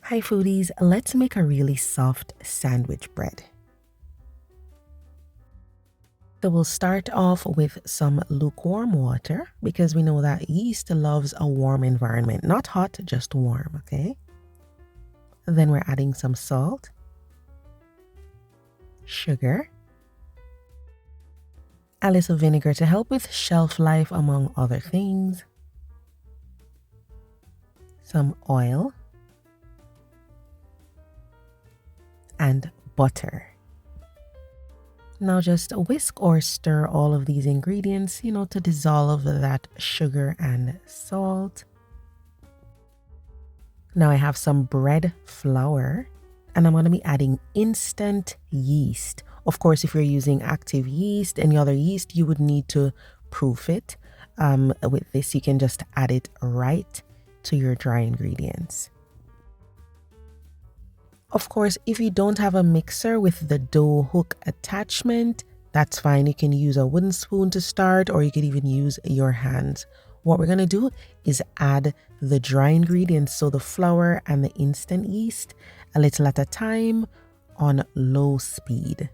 Hi foodies, let's make a really soft sandwich bread. So we'll start off with some lukewarm water because we know that yeast loves a warm environment, not hot, just warm, okay? Then we're adding some salt, sugar, a little vinegar to help with shelf life among other things, some oil, and butter. Now just whisk or stir all of these ingredients, to dissolve that sugar and salt. Now I have some bread flour and I'm going to be adding instant yeast. Of course, if you're using active yeast, any other yeast, you would need to proof it. With this, you can just add it right to your dry ingredients. Of course, if you don't have a mixer with the dough hook attachment, that's fine. You can use a wooden spoon to start, or you could even use your hands. What we're going to do is add the dry ingredients, so the flour and the instant yeast, a little at a time on low speed.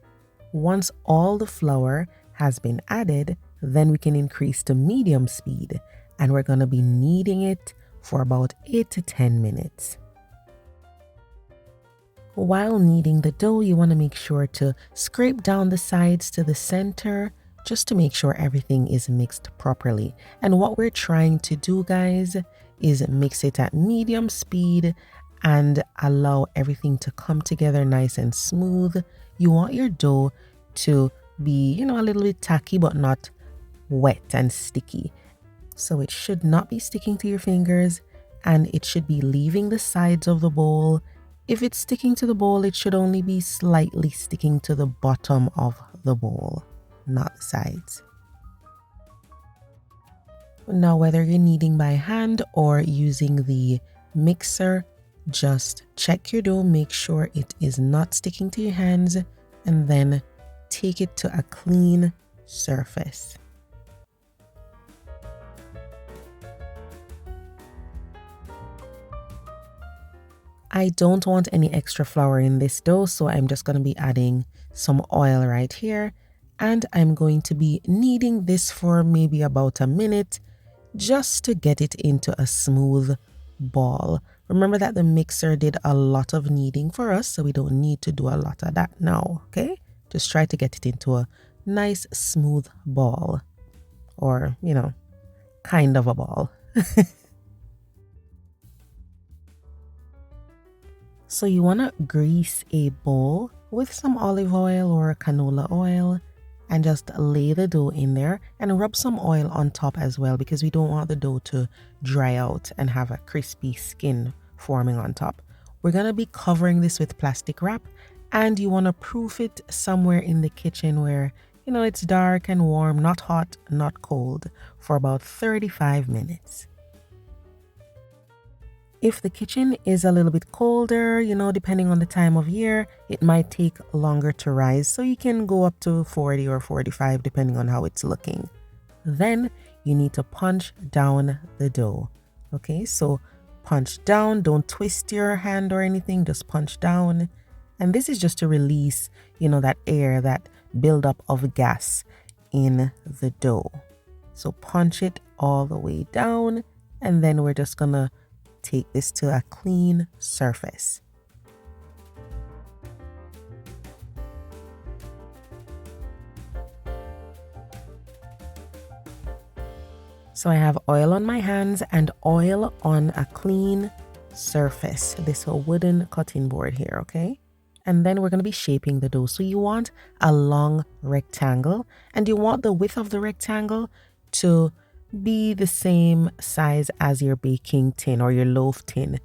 Once all the flour has been added, then we can increase to medium speed, and we're going to be kneading it for about 8 to 10 minutes. While kneading the dough, you want to make sure to scrape down the sides to the center just to make sure everything is mixed properly. And what we're trying to do, guys, is mix it at medium speed and allow everything to come together nice and smooth. You want your dough to be, a little bit tacky, but not wet and sticky. So it should not be sticking to your fingers, and it should be leaving the sides of the bowl. If it's sticking to the bowl, it should only be slightly sticking to the bottom of the bowl, not the sides. Now, whether you're kneading by hand or using the mixer, just check your dough, make sure it is not sticking to your hands, and then take it to a clean surface. I don't want any extra flour in this dough, so I'm just going to be adding some oil right here. And I'm going to be kneading this for maybe about a minute just to get it into a smooth ball. Remember that the mixer did a lot of kneading for us, so we don't need to do a lot of that now, okay? Just try to get it into a nice smooth ball, or, kind of a ball. So you want to grease a bowl with some olive oil or canola oil and just lay the dough in there and rub some oil on top as well, because we don't want the dough to dry out and have a crispy skin forming on top. We're going to be covering this with plastic wrap, and you want to proof it somewhere in the kitchen where, it's dark and warm, not hot, not cold, for about 35 minutes. If the kitchen is a little bit colder, depending on the time of year, it might take longer to rise. So you can go up to 40 or 45 depending on how it's looking. Then you need to punch down the dough. Okay, so punch down, don't twist your hand or anything, just punch down. And this is just to release, that air, that buildup of gas in the dough. So punch it all the way down, and then we're just gonna take this to a clean surface. So I have oil on my hands and oil on a clean surface, this wooden cutting board here, okay? And then we're going to be shaping the dough. So you want a long rectangle, and you want the width of the rectangle to be the same size as your baking tin or your loaf tin,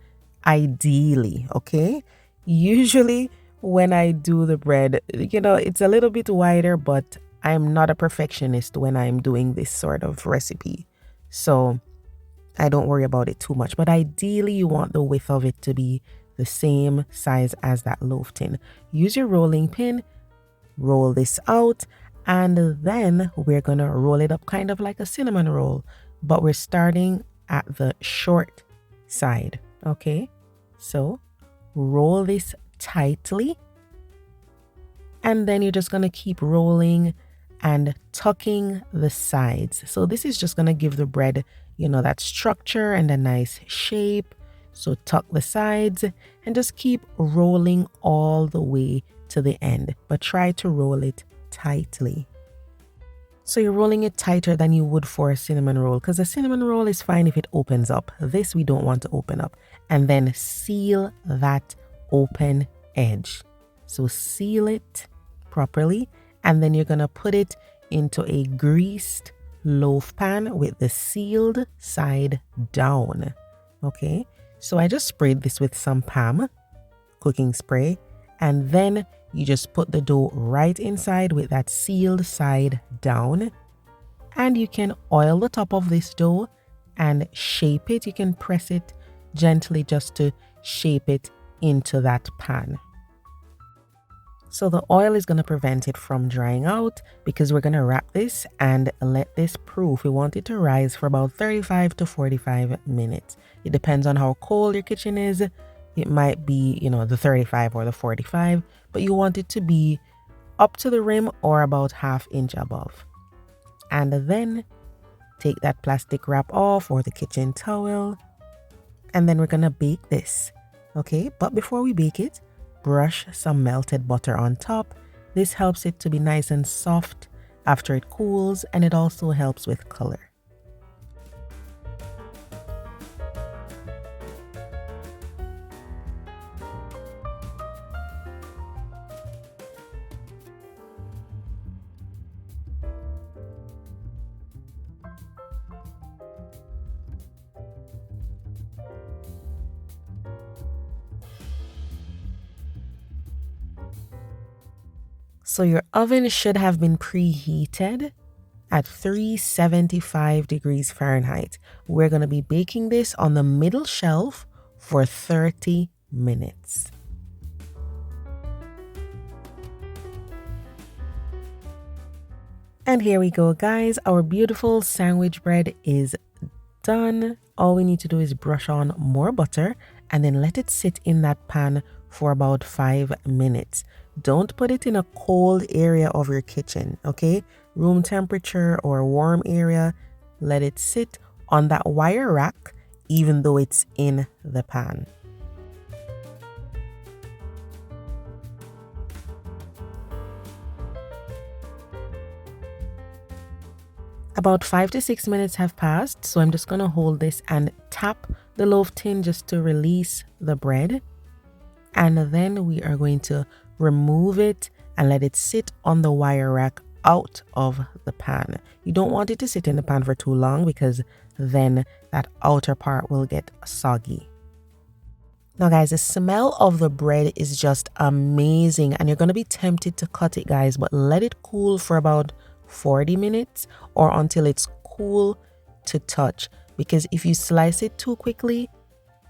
ideally, okay? Usually when I do the bread, it's a little bit wider, but I'm not a perfectionist when I'm doing this sort of recipe, so I don't worry about it too much. But ideally you want the width of it to be the same size as that loaf tin. Use your rolling pin, roll this out, and then we're gonna roll it up kind of like a cinnamon roll, but we're starting at the short side, okay? So roll this tightly, and then you're just going to keep rolling and tucking the sides. So this is just going to give the bread, that structure and a nice shape. So tuck the sides and just keep rolling all the way to the end, but try to roll it tightly. So you're rolling it tighter than you would for a cinnamon roll, because a cinnamon roll is fine if it opens up. This we don't want to open up. And then seal that open edge. So seal it properly, and then you're going to put it into a greased loaf pan with the sealed side down. Okay, so I just sprayed this with some PAM cooking spray, and then you just put the dough right inside with that sealed side down, and you can oil the top of this dough and shape it. You can press it gently just to shape it into that pan. So the oil is going to prevent it from drying out, because we're going to wrap this and let this proof. We want it to rise for about 35 to 45 minutes. It depends on how cold your kitchen is. It might be, the 35 or the 45, but you want it to be up to the rim or about ½ inch above. And then take that plastic wrap off, or the kitchen towel, and then we're going to bake this. Okay, but before we bake it, brush some melted butter on top. This helps it to be nice and soft after it cools, and it also helps with color. So your oven should have been preheated at 375 degrees Fahrenheit. We're going to be baking this on the middle shelf for 30 minutes. And here we go, guys. Our beautiful sandwich bread is done. All we need to do is brush on more butter and then let it sit in that pan for about 5 minutes. Don't put it in a cold area of your kitchen, okay? Room temperature or a warm area. Let it sit on that wire rack even though it's in the pan. About 5 to 6 minutes have passed, so I'm just going to hold this and tap the loaf tin just to release the bread. And then we are going to remove it and let it sit on the wire rack out of the pan. You don't want it to sit in the pan for too long, because then that outer part will get soggy. Now guys, the smell of the bread is just amazing, and you're going to be tempted to cut it, guys, but let it cool for about 40 minutes or until it's cool to touch, because if you slice it too quickly,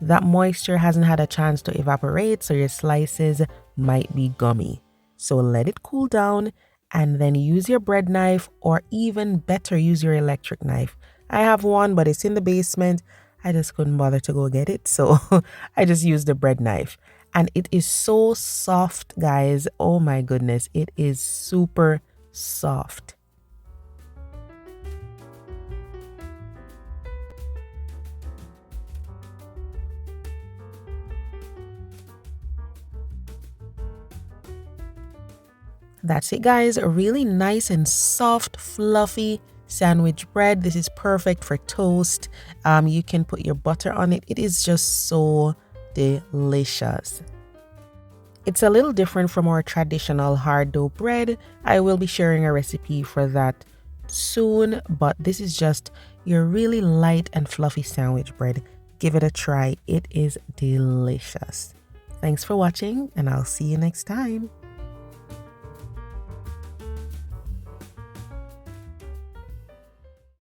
that moisture hasn't had a chance to evaporate, so your slices might be gummy. So let it cool down and then use your bread knife, or even better, use your electric knife. I have one, but it's in the basement. I just couldn't bother to go get it, so I just used the bread knife. And it is so soft, guys. Oh my goodness, it is super soft. That's it, guys. A really nice and soft, fluffy sandwich bread. This is perfect for toast. You can put your butter on it. It is just so delicious. It's a little different from our traditional hard dough bread. I will be sharing a recipe for that soon, but this is just your really light and fluffy sandwich bread. Give it a try. It is delicious. Thanks for watching, and I'll see you next time.